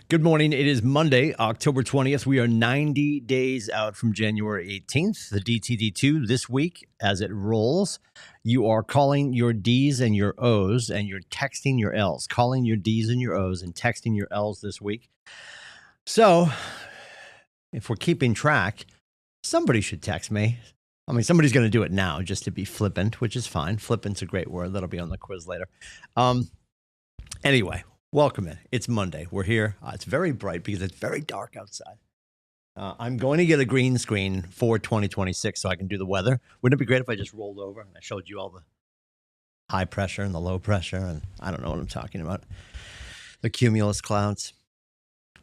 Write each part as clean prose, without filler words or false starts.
Good morning. It is Monday, October 20th. We are 90 days out from January 18th, the DTD2 this week as it rolls. You are calling your D's and your O's and you're texting your L's, calling your D's and your O's and texting your L's this week. So if we're keeping track, somebody should text me. I mean, somebody's going to do it now just to be flippant, which is fine. Flippant's a great word. That'll be on the quiz later. Anyway. Welcome in. It's Monday. We're here. It's very bright because it's very dark outside. I'm going to get a green screen for 2026 so I can do the weather. Wouldn't it be great if I just rolled over and I showed you all the high pressure and the low pressure and I don't know what I'm talking about. The cumulus clouds.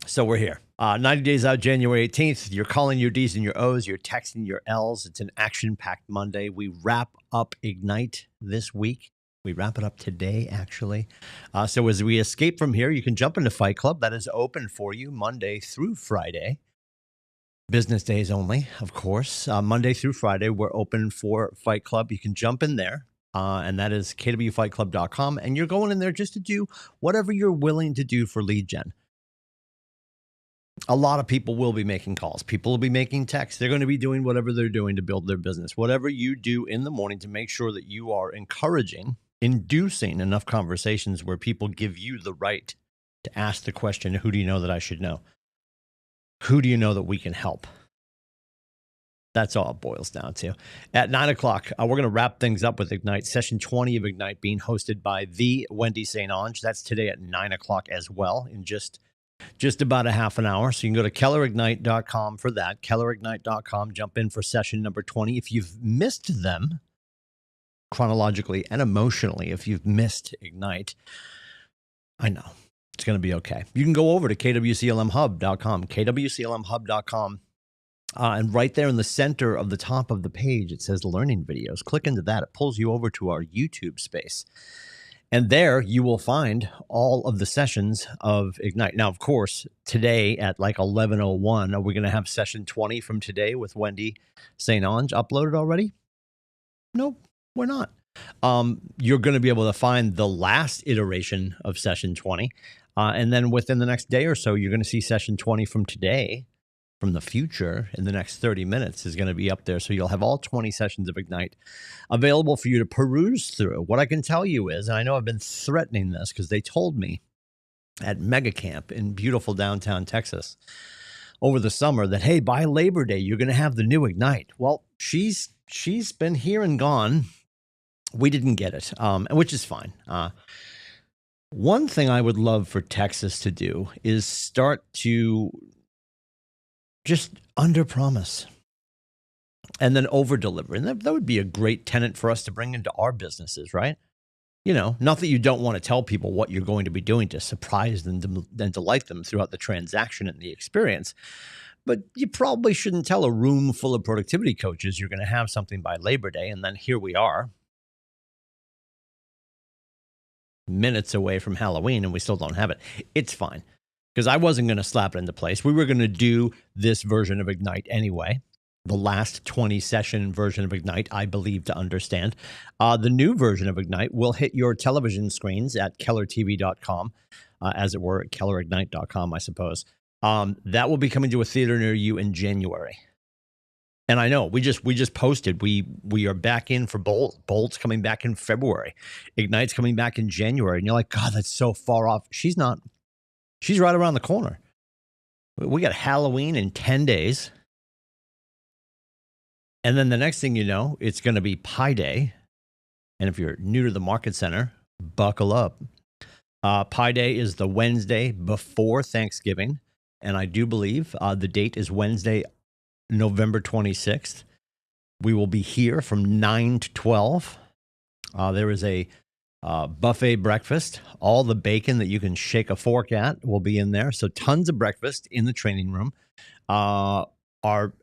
So we're here. 90 days out, January 18th. You're calling your D's and your O's. You're texting your L's. It's an action-packed Monday. We wrap up Ignite this week. We wrap it up today, actually. So as we escape from here, you can jump into Fight Club. That is open for you Monday through Friday. Business days only, of course. Monday through Friday, we're open for Fight Club. You can jump in there, and that is KWFightClub.com. And you're going in there just to do whatever you're willing to do for lead gen. A lot of people will be making calls. People will be making texts. They're going to be doing whatever they're doing to build their business. Whatever you do in the morning to make sure that you are inducing enough conversations where people give you the right to ask the question, who do you know that I should know? Who do you know that we can help? That's all it boils down to. At 9 o'clock, we're going to wrap things up with Ignite, session 20 of Ignite being hosted by the Wendy St. Onge. That's today at 9 o'clock as well in just about a half an hour. So you can go to KWikStart.com for that, KWikStart.com, jump in for session number 20. If you've missed them, chronologically and emotionally, if you've missed Ignite, I know it's going to be okay. You can go over to KWCLMHub.com, KWCLMHub.com, and right there in the center of the top of the page, it says learning videos. Click into that. It pulls you over to our YouTube space. And there you will find all of the sessions of Ignite. Now, of course, today at like 11:01, are we going to have session 20 from today with Wendy St. Onge uploaded already? Nope. We're not. You're going to be able to find the last iteration of session 20. And then within the next day or so, you're going to see session 20 from today, from the future, in the next 30 minutes is going to be up there. So you'll have all 20 sessions of Ignite available for you to peruse through. What I can tell you is, and I know I've been threatening this because they told me at Mega Camp in beautiful downtown Texas over the summer that, hey, by Labor Day, you're going to have the new Ignite. Well, she's been here and gone. We didn't get it, which is fine. One thing I would love for Texas to do is start to just under-promise and then over-deliver. And that would be a great tenet for us to bring into our businesses, right? You know, not that you don't want to tell people what you're going to be doing to surprise them and delight them throughout the transaction and the experience. But you probably shouldn't tell a room full of productivity coaches you're going to have something by Labor Day, and then here we are, minutes away from Halloween, and we still don't have it. It's fine, because I wasn't going to slap it into place. We were going to do this version of Ignite anyway. The last 20 session version of Ignite, I believe to understand. The new version of Ignite will hit your television screens at KellerTV.com, as it were, at KellerIgnite.com, I suppose. That will be coming to a theater near you in January. And I know we just posted, we are back in for Bolt. Bolt's coming back in February. Ignite's coming back in January. And you're like, God, that's so far off. She's not. She's right around the corner. We got Halloween in 10 days. And then the next thing you know, it's going to be Pi Day. And if you're new to the Market Center, buckle up. Pi Day is the Wednesday before Thanksgiving. And I do believe the date is Wednesday, November 26th. We will be here from 9 to 12. There is a buffet breakfast. All the bacon that you can shake a fork at will be in there. So tons of breakfast in the training room. Our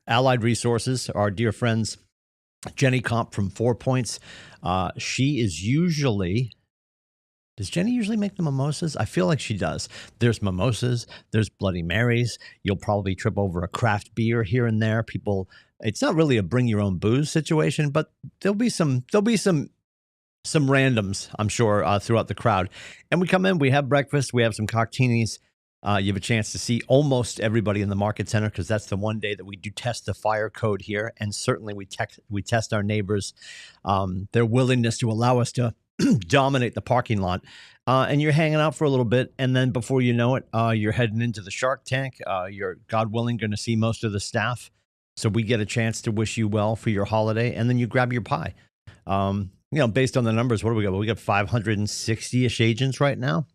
allied resources, our dear friends, Jenny Comp from 4 Points. She is usually... Does Jenny usually make the mimosas? I feel like she does. There's mimosas. There's Bloody Marys. You'll probably trip over a craft beer here and there. People, it's not really a bring your own booze situation, but there'll be some randoms, I'm sure, throughout the crowd. And we come in, we have breakfast, we have some cocktainis, You have a chance to see almost everybody in the market center because that's the one day that we do test the fire code here, and certainly we test our neighbors, their willingness to allow us to dominate the parking lot. And you're hanging out for a little bit, and then before you know it, you're heading into the Shark Tank. You're, God willing, going to see most of the staff. So we get a chance to wish you well for your holiday, and then you grab your pie. Based on the numbers, what do we got? Well, we got 560-ish agents right now.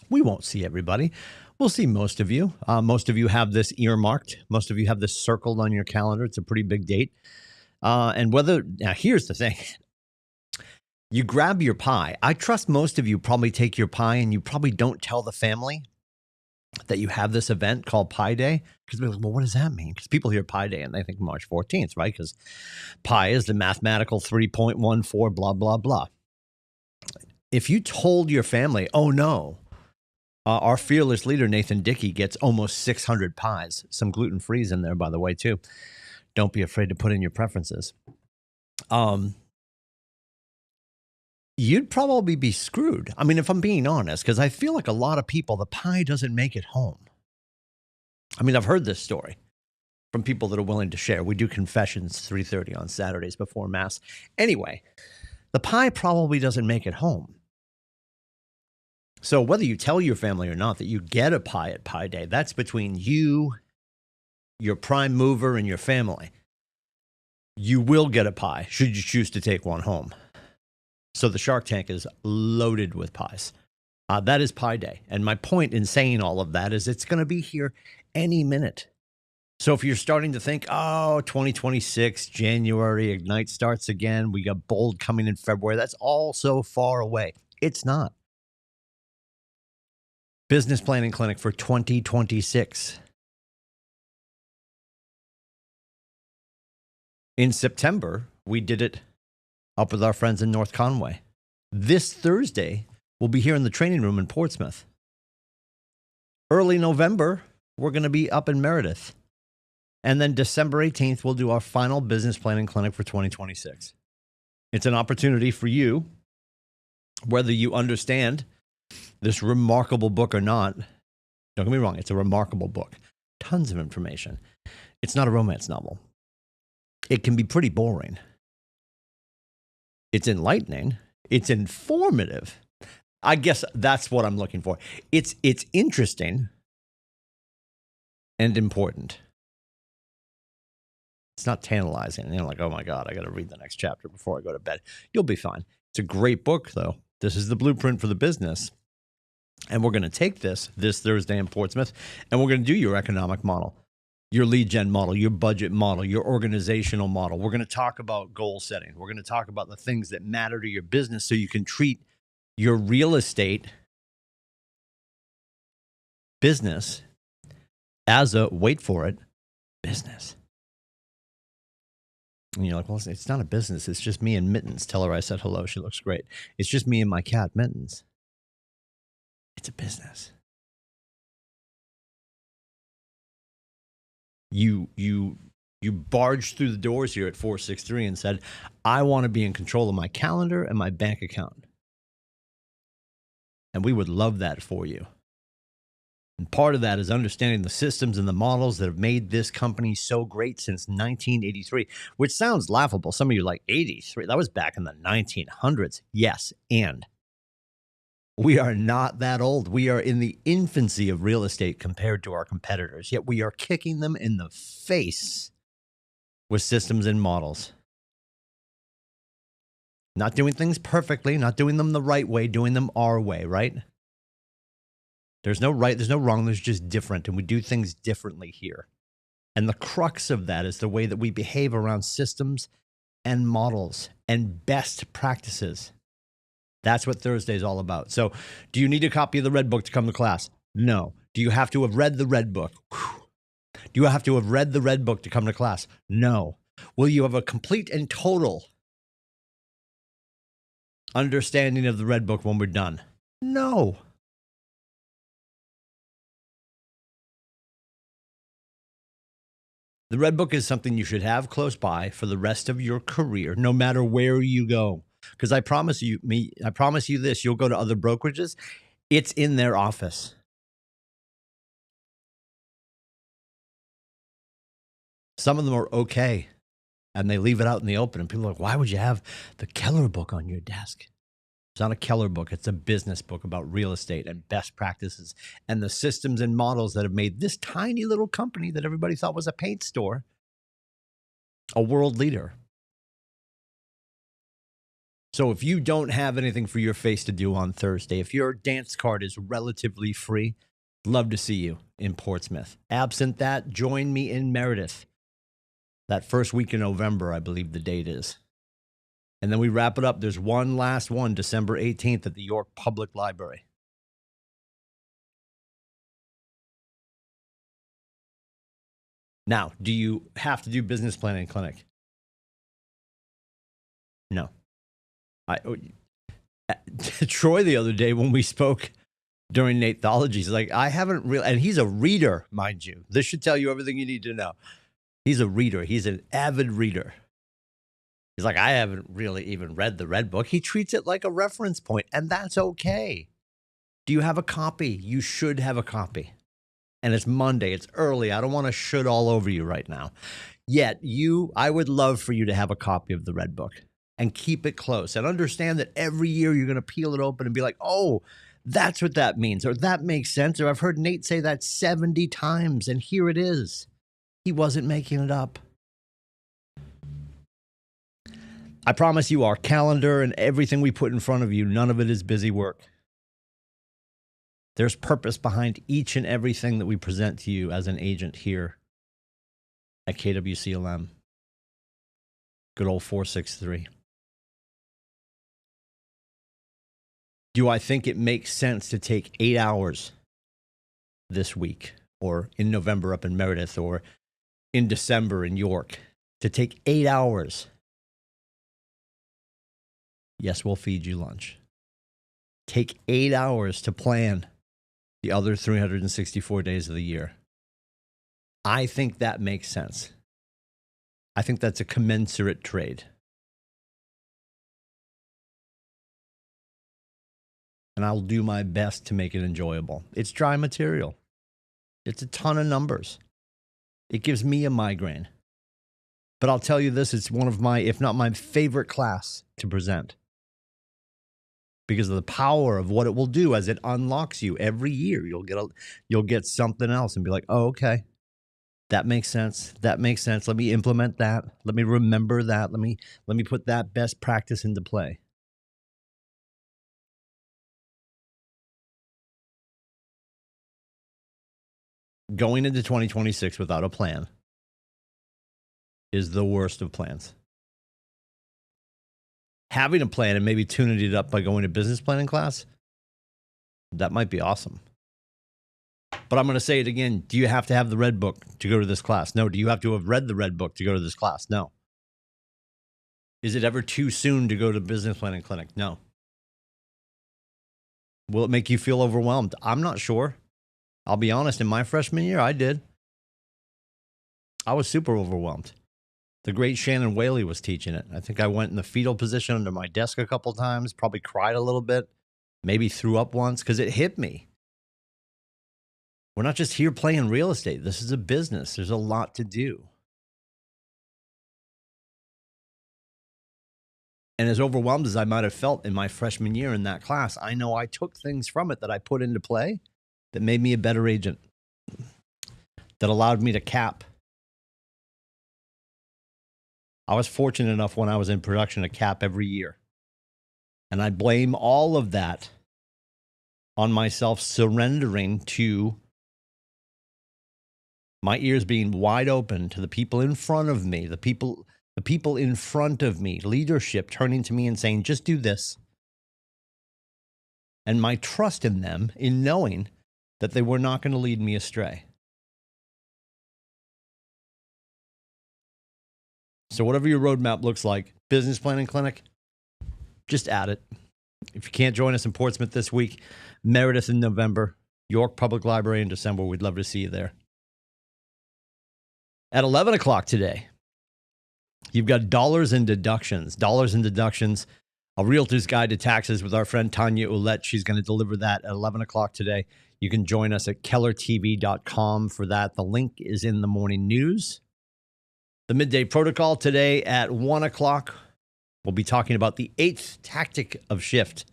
We won't see everybody. We'll see most of you. Most of you have this earmarked. Most of you have this circled on your calendar. It's a pretty big date. Now here's the thing. You grab your pie. I trust most of you probably take your pie and you probably don't tell the family that you have this event called Pie Day. Because they're like, well, what does that mean? Because people hear Pie Day and they think March 14th, right? Because pi is the mathematical 3.14, blah, blah, blah. If you told your family, oh no, our fearless leader, Nathan Dickey, gets almost 600 pies. Some gluten-free in there, by the way, too. Don't be afraid to put in your preferences. You'd probably be screwed. I mean, if I'm being honest, because I feel like a lot of people, the pie doesn't make it home. I mean, I've heard this story from people that are willing to share. We do confessions 3:30 on Saturdays before Mass. Anyway, the pie probably doesn't make it home. So whether you tell your family or not that you get a pie at Pie Day, that's between you, your prime mover, and your family. You will get a pie should you choose to take one home. So the Shark Tank is loaded with pies. That is Pie Day. And my point in saying all of that is it's going to be here any minute. So if you're starting to think, oh, 2026, January, Ignite starts again. We got Bold coming in February. That's all so far away. It's not. Business Planning Clinic for 2026. In September, we did it up with our friends in North Conway. This Thursday, we'll be here in the training room in Portsmouth. Early November, we're going to be up in Meredith. And then December 18th, we'll do our final business planning clinic for 2026. It's an opportunity for you, whether you understand this remarkable book or not. Don't get me wrong, it's a remarkable book. Tons of information. It's not a romance novel. It can be pretty boring. It's enlightening. It's informative. I guess that's what I'm looking for. It's interesting and important. It's not tantalizing. You're like, oh my God, I got to read the next chapter before I go to bed. You'll be fine. It's a great book, though. This is the blueprint for the business. And we're going to take this Thursday in Portsmouth, and we're going to do your economic model, your lead gen model, your budget model, your organizational model. We're going to talk about goal setting. We're going to talk about the things that matter to your business so you can treat your real estate business as a, wait for it, business. And you're like, well, it's not a business. It's just me and Mittens. Tell her I said hello. She looks great. It's just me and my cat, Mittens. It's a business. You barged through the doors here at 463 and said, I want to be in control of my calendar and my bank account. And we would love that for you. And part of that is understanding the systems and the models that have made this company so great since 1983, which sounds laughable. Some of you are like, 83? That was back in the 1900s. Yes, and we are not that old. We are in the infancy of real estate compared to our competitors, yet we are kicking them in the face with systems and models. Not doing things perfectly, not doing them the right way, doing them our way, right? There's no right, there's no wrong, there's just different, and we do things differently here. And the crux of that is the way that we behave around systems and models and best practices. That's what Thursday is all about. So do you need a copy of the Red Book to come to class? No. Do you have to have read the Red Book? Whew. Do you have to have read the Red Book to come to class? No. Will you have a complete and total understanding of the Red Book when we're done? No. The Red Book is something you should have close by for the rest of your career, no matter where you go. Because I promise you this, you'll go to other brokerages, it's in their office. Some of them are okay, and they leave it out in the open. And people are like, why would you have the Keller book on your desk? It's not a Keller book. It's a business book about real estate and best practices and the systems and models that have made this tiny little company that everybody thought was a paint store a world leader. So if you don't have anything for your face to do on Thursday, if your dance card is relatively free, love to see you in Portsmouth. Absent that, join me in Meredith. That first week in November, I believe the date is. And then we wrap it up. There's one last one, December 18th at the York Public Library. Now, do you have to do business planning clinic? No. Troy the other day when we spoke during Nathology, he's like, I haven't really, and he's a reader, mind you. This should tell you everything you need to know. He's a reader. He's an avid reader. He's like, I haven't really even read the Red Book. He treats it like a reference point, and that's okay. Do you have a copy? You should have a copy. And it's Monday. It's early. I don't want to should all over you right now. Yet I would love for you to have a copy of the Red Book and keep it close and understand that every year you're going to peel it open and be like, oh, that's what that means, or that makes sense, or I've heard Nate say that 70 times, and here it is. He wasn't making it up. I promise you, our calendar and everything we put in front of you, none of it is busy work. There's purpose behind each and everything that we present to you as an agent here at KWCLM. Good old 463. Do I think it makes sense to take 8 hours this week, or in November up in Meredith, or in December in York, to take 8 hours? Yes, we'll feed you lunch. Take 8 hours to plan the other 364 days of the year. I think that makes sense. I think that's a commensurate trade. And I'll do my best to make it enjoyable. It's dry material. It's a ton of numbers. It gives me a migraine. But I'll tell you this, it's one of my, if not my favorite class to present, because of the power of what it will do as it unlocks you every year. You'll get something else and be like, oh, okay, that makes sense. That makes sense. Let me implement that. Let me remember that. Let me put that best practice into play. Going into 2026 without a plan is the worst of plans. Having a plan and maybe tuning it up by going to business planning class, that might be awesome. But I'm going to say it again. Do you have to have the Red Book to go to this class? No. Do you have to have read the Red Book to go to this class? No. Is it ever too soon to go to business planning clinic? No. Will it make you feel overwhelmed? I'm not sure. I'll be honest. In my freshman year, I did. I was super overwhelmed. The great Shannon Whaley was teaching it. I think I went in the fetal position under my desk a couple times, probably cried a little bit, maybe threw up once because it hit me. We're not just here playing real estate. This is a business. There's a lot to do. And as overwhelmed as I might have felt in my freshman year in that class, I know I took things from it that I put into play that made me a better agent, that allowed me to cap. I was fortunate enough when I was in production to cap every year. And I blame all of that on myself surrendering to my ears being wide open to the people in front of me, the people in front of me, leadership turning to me and saying, just do this. And my trust in them in knowing that they were not going to lead me astray. So whatever your roadmap looks like, business planning clinic, just add it. If you can't join us in Portsmouth this week, Meredith in November, York Public Library in December, we'd love to see you there. At 11 o'clock today, you've got Dollars and Deductions. Dollars and Deductions, a realtor's guide to taxes with our friend Tanya Ouellette. She's going to deliver that at 11 o'clock today. You can join us at kellertv.com for that. The link is in the morning news. The Midday Protocol today at 1 o'clock. We'll be talking about the 8th tactic of shift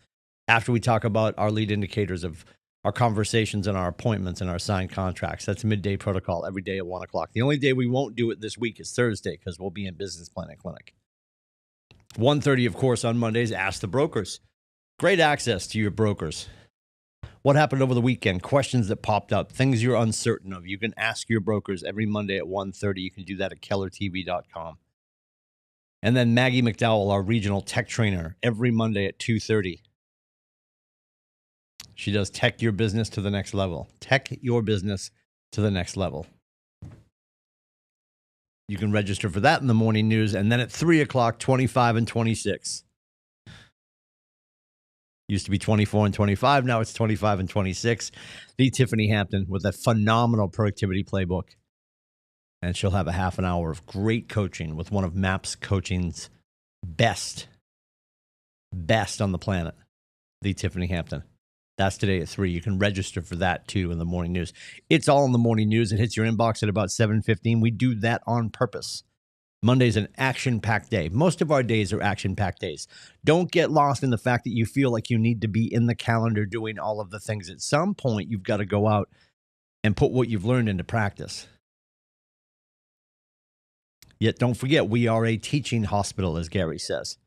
after we talk about our lead indicators of our conversations and our appointments and our signed contracts. That's Midday Protocol every day at 1 o'clock. The only day we won't do it this week is Thursday because we'll be in Business Planning Clinic. 1:30, of course, on Mondays, Ask the Brokers. Great access to your brokers. What happened over the weekend? Questions that popped up, things you're uncertain of. You can ask your brokers every Monday at 1:30. You can do that at kellertv.com. And then Maggie McDowell, our regional tech trainer, every Monday at 2:30. She does Tech Your Business to the Next Level. Tech Your Business to the Next Level. You can register for that in the morning news. And then at 3 o'clock, 25 and 26. Used to be 24 and 25. Now it's 25 and 26. The Tiffany Hampton with a phenomenal productivity playbook. And she'll have a half an hour of great coaching with one of MAPS Coaching's best on the planet, the Tiffany Hampton. That's today at 3. You can register for that, too, in the morning news. It's all in the morning news. It hits your inbox at about 7:15. We do that on purpose. Monday's an action-packed day. Most of our days are action-packed days. Don't get lost in the fact that you feel like you need to be in the calendar doing all of the things. At some point, you've got to go out and put what you've learned into practice. Yet don't forget, we are a teaching hospital, as Gary says.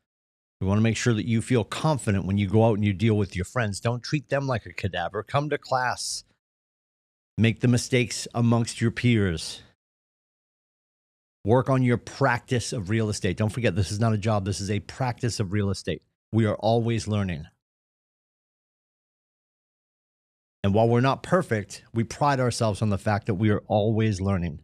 We want to make sure that you feel confident when you go out and you deal with your friends. Don't treat them like a cadaver. Come to class. Make the mistakes amongst your peers. Work on your practice of real estate. Don't forget, this is not a job. This is a practice of real estate. We are always learning. And while we're not perfect, we pride ourselves on the fact that we are always learning.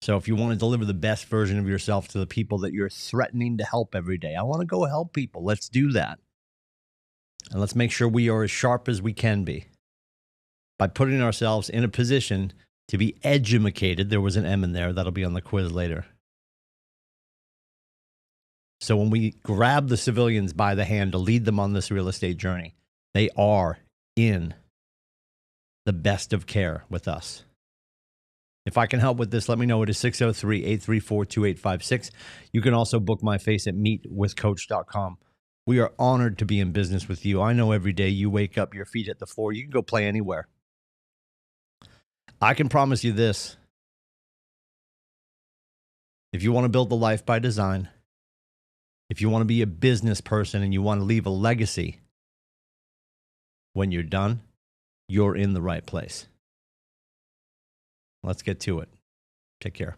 So if you want to deliver the best version of yourself to the people that you're threatening to help every day, I want to go help people. Let's do that. And let's make sure we are as sharp as we can be by putting ourselves in a position to be edumacated. There was an M in there. That'll be on the quiz later. So when we grab the civilians by the hand to lead them on this real estate journey, they are in the best of care with us. If I can help with this, let me know. It is 603-834-2856. You can also book my face at meetwithcoach.com. We are honored to be in business with you. I know every day you wake up, your feet hit the floor. You can go play anywhere. I can promise you this. If you want to build the life by design, if you want to be a business person and you want to leave a legacy, when you're done, you're in the right place. Let's get to it. Take care.